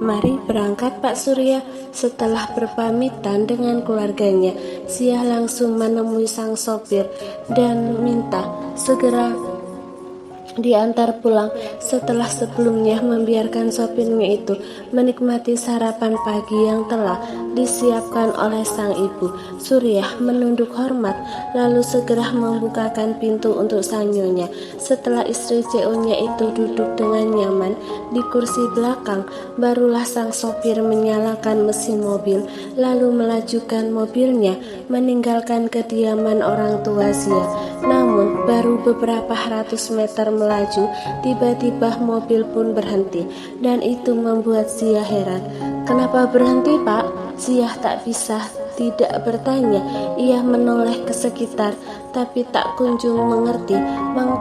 Mari berangkat Pak Surya. Setelah berpamitan dengan keluarganya, Sia langsung menemui sang sopir dan minta segera diantar pulang setelah sebelumnya membiarkan sopirnya itu menikmati sarapan pagi yang telah disiapkan oleh sang ibu. Surya menunduk hormat lalu segera membukakan pintu untuk sang nyonya. Setelah istri CO-nya itu duduk dengan nyaman di kursi belakang, barulah sang sopir menyalakan mesin mobil lalu melajukan mobilnya meninggalkan kediaman orang tua Sia. Namun baru beberapa ratus meter melaju, tiba-tiba mobil pun berhenti, dan itu membuat Sia heran. Kenapa berhenti, Pak? Sia tak bisa tidak bertanya. Ia menoleh ke sekitar, tapi tak kunjung mengerti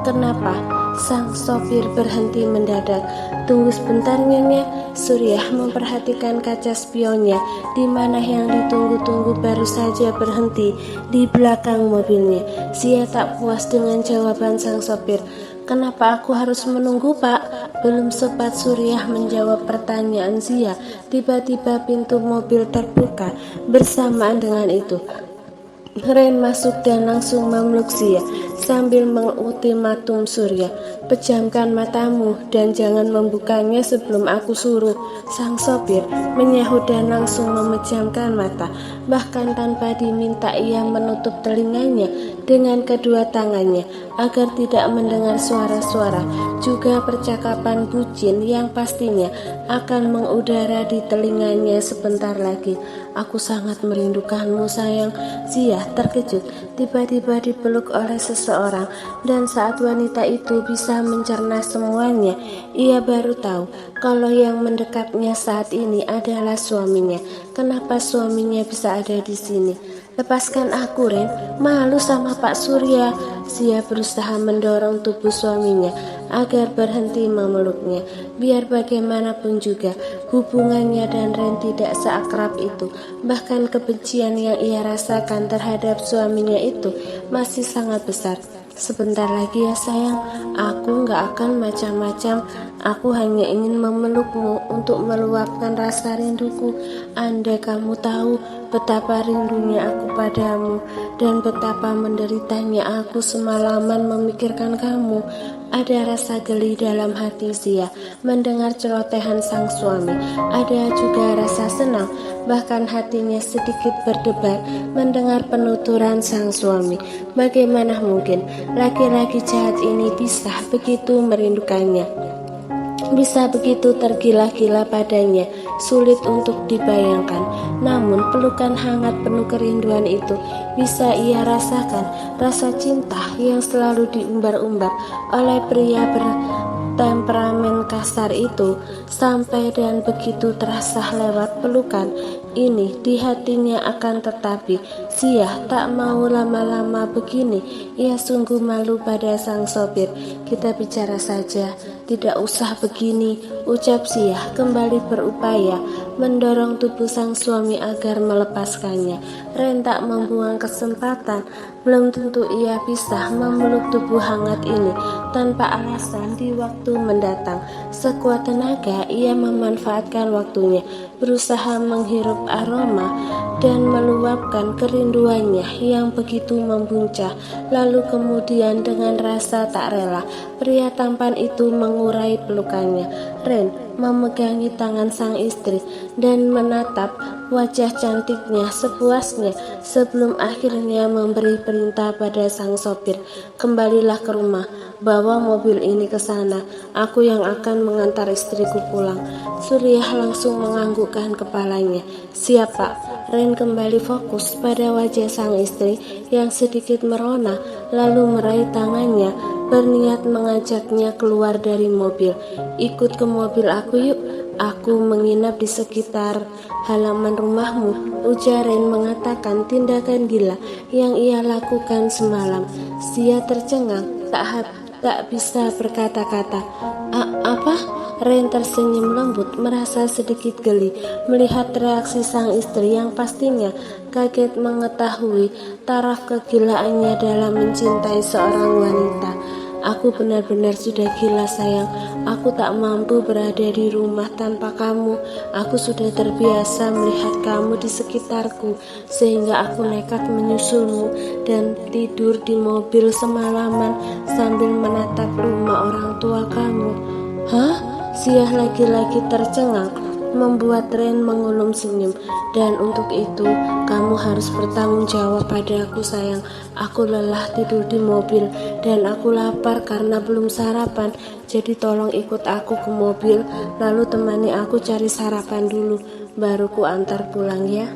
kenapa sang sopir berhenti mendadak. Tunggu sebentar Nyonya. Surya memperhatikan kaca spionnya, di mana yang ditunggu-tunggu baru saja berhenti di belakang mobilnya. Sia tak puas dengan jawaban sang sopir. Kenapa aku harus menunggu, Pak? Belum sempat Surya menjawab pertanyaan Sia, tiba-tiba pintu mobil terbuka. Bersamaan dengan itu, Ren masuk dan langsung memeluk Sia sambil mengultimatum Surya, pejamkan matamu dan jangan membukanya sebelum aku suruh. Sang sopir menyahut dan langsung memejamkan mata. Bahkan tanpa diminta ia menutup telinganya dengan kedua tangannya agar tidak mendengar suara-suara, juga percakapan bucin yang pastinya akan mengudara di telinganya sebentar lagi. Aku sangat merindukanmu sayang. Sia terkejut tiba-tiba dipeluk oleh seseorang, dan saat wanita itu bisa mencerna semuanya, ia baru tahu kalau yang mendekapnya saat ini adalah suaminya. Kenapa suaminya bisa ada di sini? Lepaskan aku, Ren. Malu sama Pak Surya. Sia berusaha mendorong tubuh suaminya agar berhenti memeluknya. Biar bagaimanapun juga, hubungannya dan Ren tidak seakrab itu. Bahkan kebencian yang ia rasakan terhadap suaminya itu masih sangat besar. Sebentar lagi ya sayang, aku gak akan macam-macam. Aku hanya ingin memelukmu untuk meluapkan rasa rinduku. Andai kamu tahu betapa rindunya aku padamu dan betapa menderitanya aku semalaman memikirkan kamu. Ada rasa geli dalam hati Sia mendengar celotehan sang suami. Ada juga rasa senang, bahkan hatinya sedikit berdebar mendengar penuturan sang suami. Bagaimana mungkin laki-laki jahat ini bisa begitu merindukannya, bisa begitu tergila-gila padanya? Sulit untuk dibayangkan. Namun pelukan hangat penuh kerinduan itu bisa ia rasakan. Rasa cinta yang selalu diumbar-umbar oleh pria bertemperamen kasar itu sampai dan begitu terasa lewat pelukan ini di hatinya. Akan tetapi Sia tak mau lama-lama begini. Ia sungguh malu pada sang sopir. Kita bicara saja, tidak usah begini, ucap Sia kembali berupaya mendorong tubuh sang suami agar melepaskannya. Ren tak membuang kesempatan. Belum tentu ia bisa memeluk tubuh hangat ini tanpa alasan di waktu mendatang. Sekuat tenaga ia memanfaatkan waktunya, berusaha menghirup aroma dan meluapkan kerinduannya yang begitu membuncah. Lalu kemudian dengan rasa tak rela, pria tampan itu mengurai pelukannya. Ren memegangi tangan sang istri dan menatap wajah cantiknya sepuasnya sebelum akhirnya memberi perintah pada sang sopir, kembalilah ke rumah, bawa mobil ini ke sana, aku yang akan mengantar istriku pulang. Surya langsung menganggukkan kepalanya. Siap Pak. Ren kembali fokus pada wajah sang istri yang sedikit merona, lalu meraih tangannya berniat mengajaknya keluar dari mobil. Ikut ke mobil aku yuk, aku menginap di sekitar halaman rumahmu, ujar Ren mengatakan tindakan gila yang ia lakukan semalam. Sia tercengang, tak bisa berkata-kata. Apa? Ren tersenyum lembut, merasa sedikit geli melihat reaksi sang istri yang pastinya kaget mengetahui taraf kegilaannya dalam mencintai seorang wanita. Aku benar-benar sudah gila sayang. Aku tak mampu berada di rumah tanpa kamu. Aku sudah terbiasa melihat kamu di sekitarku, sehingga aku nekat menyusulmu dan tidur di mobil semalaman sambil menatap rumah orang tua kamu. Hah? Sia lagi-lagi tercengang, membuat Ren mengulum senyum. Dan untuk itu, kamu harus bertanggung jawab padaku sayang. Aku lelah tidur di mobil dan aku lapar karena belum sarapan. Jadi tolong ikut aku ke mobil, lalu temani aku cari sarapan dulu, baru ku antar pulang ya.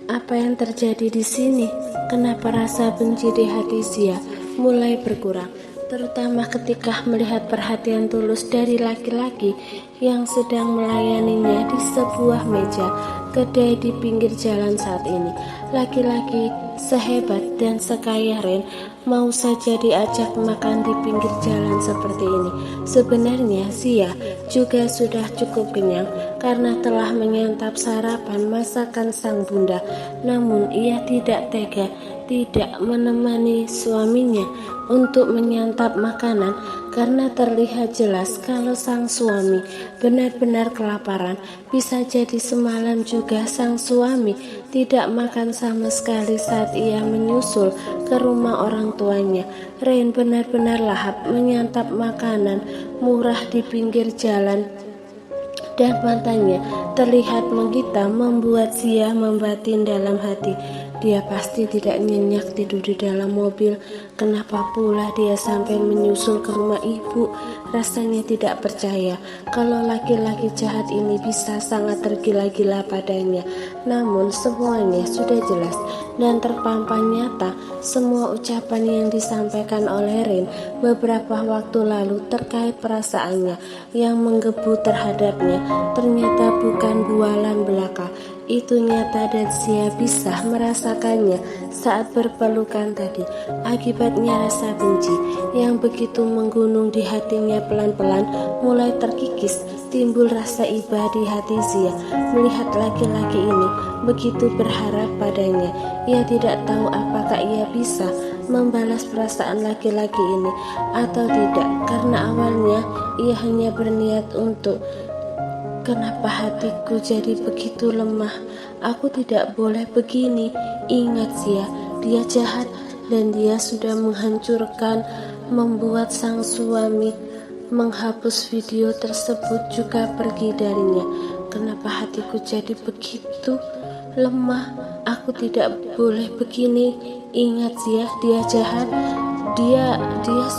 Apa yang terjadi di sini? Kenapa rasa benci di hati Sia mulai berkurang, terutama ketika melihat perhatian tulus dari laki-laki yang sedang melayaninya di sebuah meja kedai di pinggir jalan saat ini. Laki-laki sehebat dan sekaya Ren mau saja diajak makan di pinggir jalan seperti ini. Sebenarnya Sia juga sudah cukup kenyang karena telah menyantap sarapan masakan sang bunda. Namun ia tidak tega tidak menemani suaminya untuk menyantap makanan karena terlihat jelas kalau sang suami benar-benar kelaparan. Bisa jadi semalam juga sang suami tidak makan sama sekali saat ia menyusul ke rumah orang tuanya. Ren benar-benar lahap menyantap makanan murah di pinggir jalan dan matanya terlihat menggita, membuat Sia membatin dalam hati. Dia pasti tidak nyenyak tidur di dalam mobil. Kenapa pula dia sampai menyusul ke rumah ibu? Rasanya tidak percaya kalau laki-laki jahat ini bisa sangat tergila-gila padanya. Namun semuanya sudah jelas dan terpampang nyata. Semua ucapan yang disampaikan oleh Ren beberapa waktu lalu terkait perasaannya yang menggebu terhadapnya ternyata bukan bualan belaka. Itu nyata dan Sia bisa merasakannya saat berpelukan tadi. Akibatnya rasa benci yang begitu menggunung di hatinya pelan-pelan mulai terkikis. Timbul rasa iba di hati Sia melihat laki-laki ini begitu berharap padanya. Ia tidak tahu apakah ia bisa membalas perasaan laki-laki ini atau tidak, karena awalnya ia hanya berniat untuk kenapa hatiku jadi begitu lemah? Aku tidak boleh begini. Ingat Sia, dia jahat dan dia sudah menghancurkan, membuat sang suami menghapus video tersebut juga pergi darinya. Kenapa hatiku jadi begitu lemah? Aku tidak boleh begini. Ingat Sia, dia jahat. Dia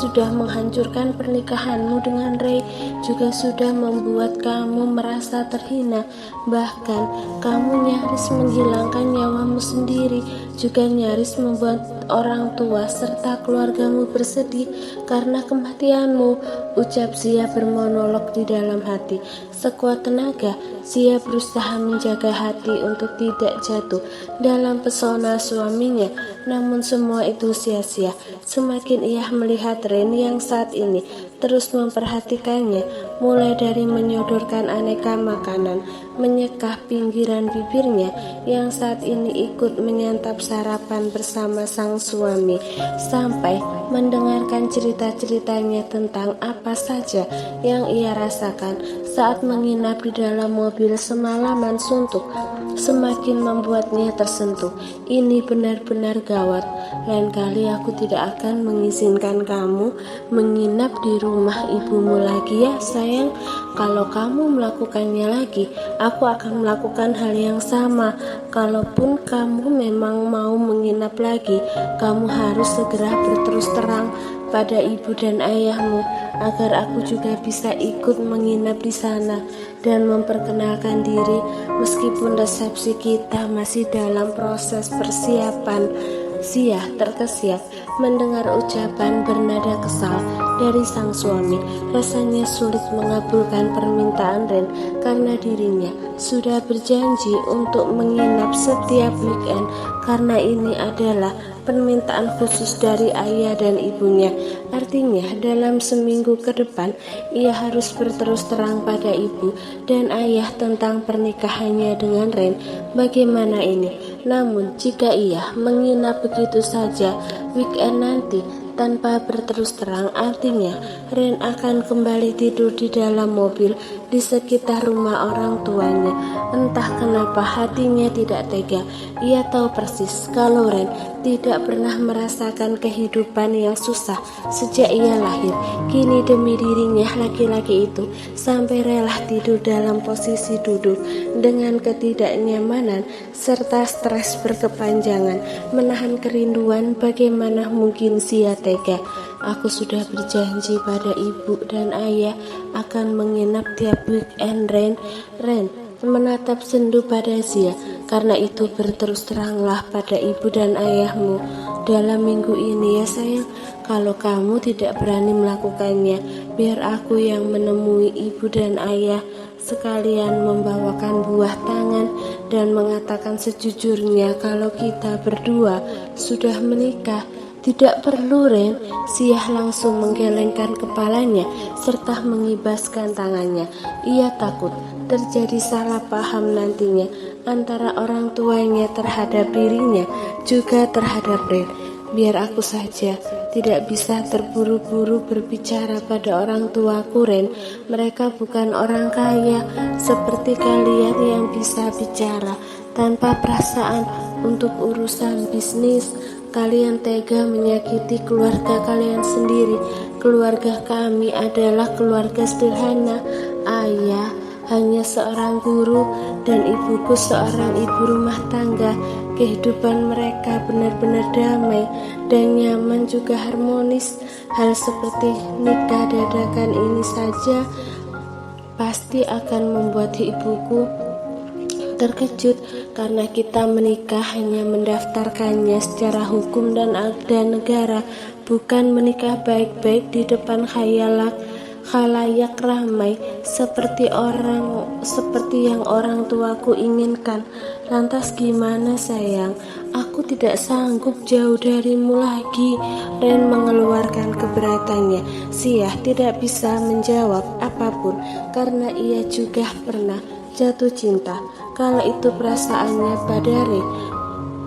sudah menghancurkan pernikahanmu dengan Ray, juga sudah membuat kamu merasa terhina. Bahkan kamu nyaris menghilangkan nyawamu sendiri, juga nyaris membuat orang tua serta keluargamu bersedih karena kematianmu. Ucap Sia bermonolog di dalam hati. Sekuat tenaga Sia berusaha menjaga hati untuk tidak jatuh dalam pesona suaminya. Namun semua itu sia-sia. Semakin ia melihat Ren yang saat ini terus memperhatikannya, mulai dari menyodorkan aneka makanan, menyekah pinggiran bibirnya yang saat ini ikut menyantap sarapan bersama sang suami, sampai mendengarkan cerita-ceritanya tentang apa saja yang ia rasakan saat menginap di dalam mobil semalaman suntuk, semakin membuatnya tersentuh. Ini benar-benar gawat. Lain kali aku tidak akan mengizinkan kamu menginap di rumah ibumu lagi ya sayang. Kalau kamu melakukannya lagi, aku akan melakukan hal yang sama. Kalaupun kamu memang mau menginap lagi, kamu harus segera berterus terang pada ibu dan ayahmu agar aku juga bisa ikut menginap di sana dan memperkenalkan diri meskipun resepsi kita masih dalam proses persiapan. Sia terkesiap mendengar ucapan bernada kesal dari sang suami. Rasanya sulit mengabulkan permintaan Ren karena dirinya sudah berjanji untuk menginap setiap weekend karena ini adalah permintaan khusus dari ayah dan ibunya. Artinya dalam seminggu ke depan ia harus berterus terang pada ibu dan ayah tentang pernikahannya dengan Ren. Bagaimana ini? Namun jika ia menginap begitu saja weekend nanti tanpa berterus terang, artinya Ren akan kembali tidur di dalam mobil di sekitar rumah orang tuanya. Entah kenapa hatinya tidak tega. Ia tahu persis kalau Ren tidak pernah merasakan kehidupan yang susah sejak ia lahir. Kini demi dirinya, laki-laki itu sampai rela tidur dalam posisi duduk dengan ketidaknyamanan serta stres berkepanjangan, menahan kerinduan. Bagaimana mungkin Sia tega? Aku sudah berjanji pada ibu dan ayah akan menginap tiap weekend. Ren menatap sendu pada Sia. Karena itu berterus teranglah pada ibu dan ayahmu dalam minggu ini ya sayang. Kalau kamu tidak berani melakukannya, biar aku yang menemui ibu dan ayah, sekalian membawakan buah tangan dan mengatakan sejujurnya kalau kita berdua sudah menikah. Tidak perlu, Ren. Sia langsung menggelengkan kepalanya serta mengibaskan tangannya. Ia takut terjadi salah paham nantinya antara orang tuanya terhadap dirinya juga terhadap Ren. Biar aku saja, tidak bisa terburu-buru berbicara pada orang tuaku, Ren. Mereka bukan orang kaya seperti kalian yang bisa bicara tanpa perasaan untuk urusan bisnis. Kalian tega menyakiti keluarga kalian sendiri. Keluarga kami adalah keluarga sederhana. Ayah hanya seorang guru dan ibuku seorang ibu rumah tangga. Kehidupan mereka benar-benar damai dan nyaman juga harmonis. Hal seperti nikah dadakan ini saja pasti akan membuat ibuku terkejut karena kita menikah hanya mendaftarkannya secara hukum dan ada negara, bukan menikah baik-baik di depan khalayak ramai seperti yang orang tuaku inginkan. Lantas gimana sayang? Aku tidak sanggup jauh darimu lagi. Ren mengeluarkan keberatannya. Sia tidak bisa menjawab apapun karena ia juga pernah jatuh cinta. Kala itu perasaannya pada Ren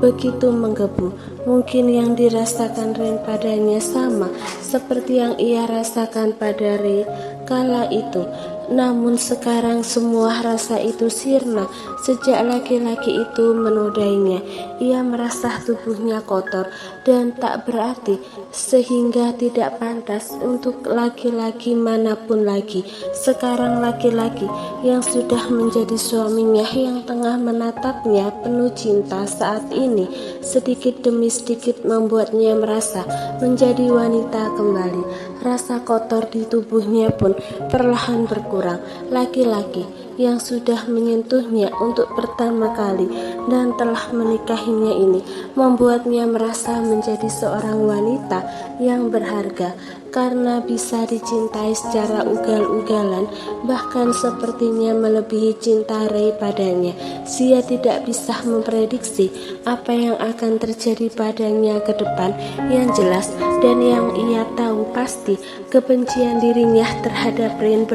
begitu menggebu. Mungkin yang dirasakan Ren padanya sama seperti yang ia rasakan pada Ren kala itu. Namun sekarang semua rasa itu sirna sejak laki-laki itu menodainya. Ia merasa tubuhnya kotor dan tak berarti sehingga tidak pantas untuk laki-laki manapun lagi. Sekarang laki-laki yang sudah menjadi suaminya yang tengah menatapnya penuh cinta saat ini sedikit demi sedikit membuatnya merasa menjadi wanita kembali. Rasa kotor di tubuhnya pun perlahan berkurang. Laki-laki yang sudah menyentuhnya untuk pertama kali dan telah menikahinya ini membuatnya merasa menjadi seorang wanita yang berharga karena bisa dicintai secara ugal-ugalan, bahkan sepertinya melebihi cinta Ray padanya. Sia tidak bisa memprediksi apa yang akan terjadi padanya ke depan. Yang jelas dan yang ia tahu pasti kebencian dirinya terhadap Rin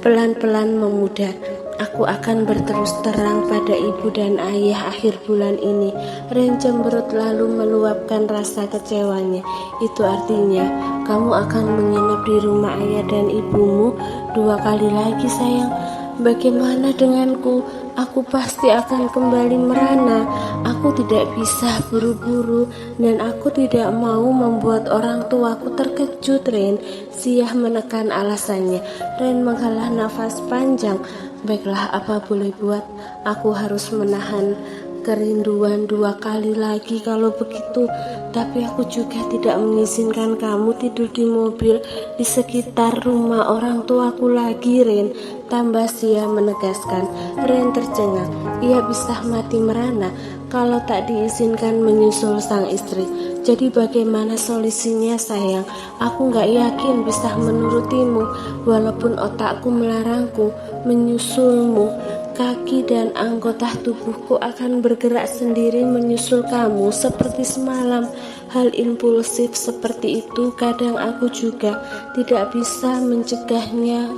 pelan-pelan memudar. Aku akan berterus terang pada ibu dan ayah akhir bulan ini. Ren cemberut lalu meluapkan rasa kecewanya. Itu artinya kamu akan menginap di rumah ayah dan ibumu 2 kali lagi sayang. Bagaimana denganku? Aku pasti akan kembali merana. Aku tidak bisa buru-buru dan aku tidak mau membuat orang tuaku terkejut, Ren. Sia menekan alasannya. Ren menghela nafas panjang. Baiklah, apa boleh buat? Aku harus menahan kerinduan 2 kali lagi kalau begitu. Tapi aku juga tidak mengizinkan kamu tidur di mobil di sekitar rumah orang tuaku lagi, Ren. Tambah Sia menegaskan. Ren tercengang. Ia bisa mati merana kalau tak diizinkan menyusul sang istri. Jadi bagaimana solusinya sayang? Aku gak yakin bisa menurutimu walaupun otakku melarangku menyusulmu. Kaki dan anggota tubuhku akan bergerak sendiri menyusul kamu seperti semalam. Hal impulsif seperti itu kadang aku juga tidak bisa mencegahnya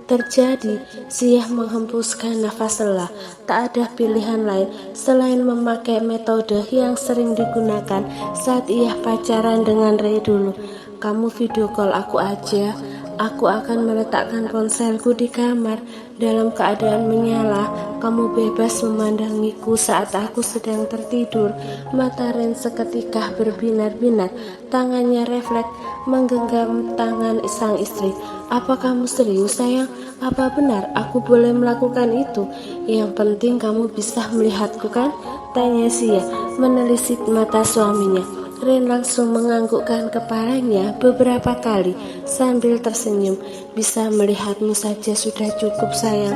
terjadi. Siah menghembuskan nafas lelah. Tak ada pilihan lain selain memakai metode yang sering digunakan saat ia pacaran dengan Ray dulu. Kamu video call aku aja. Aku akan meletakkan ponselku di kamar dalam keadaan menyala. Kamu bebas memandangiku saat aku sedang tertidur. Mata Ren seketika berbinar-binar. Tangannya refleks menggenggam tangan sang istri. Apa kamu serius sayang? Apa benar aku boleh melakukan itu? Yang penting kamu bisa melihatku kan? Tanya Sia menelisik mata suaminya. Ren langsung menganggukkan kepalanya beberapa kali sambil tersenyum. Bisa melihatmu saja sudah cukup sayang.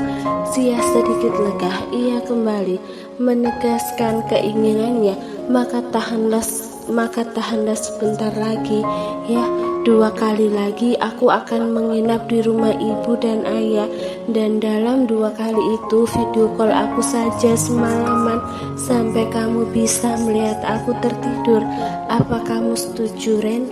Sia sedikit lega. Ia kembali menegaskan keinginannya. Maka tahanlah sebentar lagi ya. 2 kali lagi aku akan menginap di rumah ibu dan ayah, dan dalam 2 kali itu video call aku saja semalaman sampai kamu bisa melihat aku tertidur. Apa kamu setuju, Ren?